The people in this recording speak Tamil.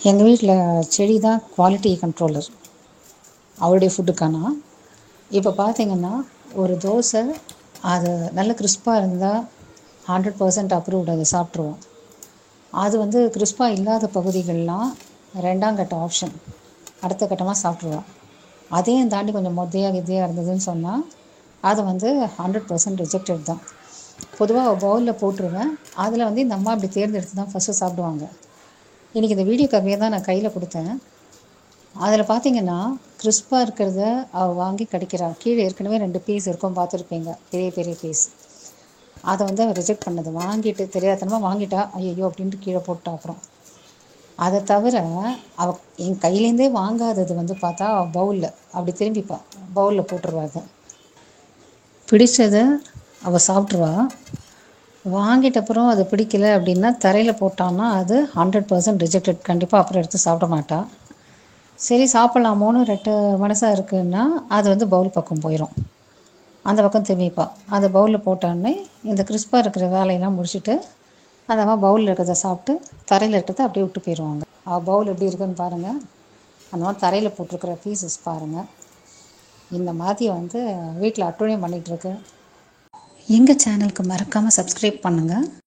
எங்கள் வீட்டில் செடி தான் குவாலிட்டி கண்ட்ரோலர். அவருடைய ஃபுட்டுக்கானா இப்போ பார்த்தீங்கன்னா, ஒரு தோசை அது நல்ல கிறிஸ்பாக இருந்தால் 100% அப்ரூவ்டு, அதை சாப்பிட்ருவோம். அது வந்து கிறிஸ்பாக இல்லாத பகுதிகள்லாம் 2ஆம் கட்ட ஆப்ஷன், அடுத்த கட்டமாக சாப்பிட்ருவோம். அதையும் தாண்டி கொஞ்சம் மொத்தையாக கித்தையாக இருந்ததுன்னு சொன்னால் அது வந்து 100% ரிஜெக்டட் தான். பொதுவாக பவுலில் போட்டுருவேன். அதில் வந்து இந்த அம்மா இப்படி தேர்ந்தெடுத்து தான் ஃபஸ்ட்டு சாப்பிடுவாங்க. இன்றைக்கி இந்த வீடியோ காப்பியை தான் நான் கையில் கொடுத்தேன். அதில் பார்த்தீங்கன்னா, கிறிஸ்பாக இருக்கிறத அவள் வாங்கி கடிக்கிறா. கீழே ஏற்கனவே 2 பீஸ் இருக்கும், பார்த்துருப்பீங்க, பெரிய பெரிய பீஸ். அதை வந்து அவள் ரிஜெக்ட் பண்ணது. வாங்கிட்டு தெரியாதனமாக வாங்கிட்டா, ஐயோ அப்படின்ட்டு கீழே போட்டா. அப்புறம் அதை தவிர அவள் என் கையிலேருந்தே வாங்காதது வந்து பார்த்தா அவள் பவுலில் அப்படி திரும்பிப்பா, பவுலில் போட்டுருவாங்க. பிடிச்சதை அவள் சாப்பிட்ருவா. வாங்கிட்ட அப்புறம் அது பிடிக்கல அப்படின்னா தரையில் போட்டான்னா அது 100% ரிஜெக்டட், கண்டிப்பாக அப்புறம் எடுத்து சாப்பிட மாட்டா. சரி சாப்பிட்லாமோன்னு ரெட்ட மனசாக இருக்குன்னா அது வந்து பவுல் பக்கம் போயிடும், அந்த பக்கம் திரும்பிப்பா. அந்த பவுலில் போட்டான்னே இந்த கிறிஸ்பாக இருக்கிற வேலையெல்லாம் முடிச்சுட்டு அந்த மாதிரி பவுலில் இருக்கிறத சாப்பிட்டு தரையில் இருக்கிறத அப்படியே விட்டு போயிடுவாங்க. பவுல் எப்படி இருக்குன்னு பாருங்கள், அந்த மாதிரி தரையில் போட்டிருக்கிற பீசஸ் பாருங்கள். இந்த மாதிரி வந்து வீட்டில் அட்டுழியம் பண்ணிகிட்ருக்கு. எங்கள் சேனலுக்கு மறக்காமல் சப்ஸ்கிரைப் பண்ணுங்கள்.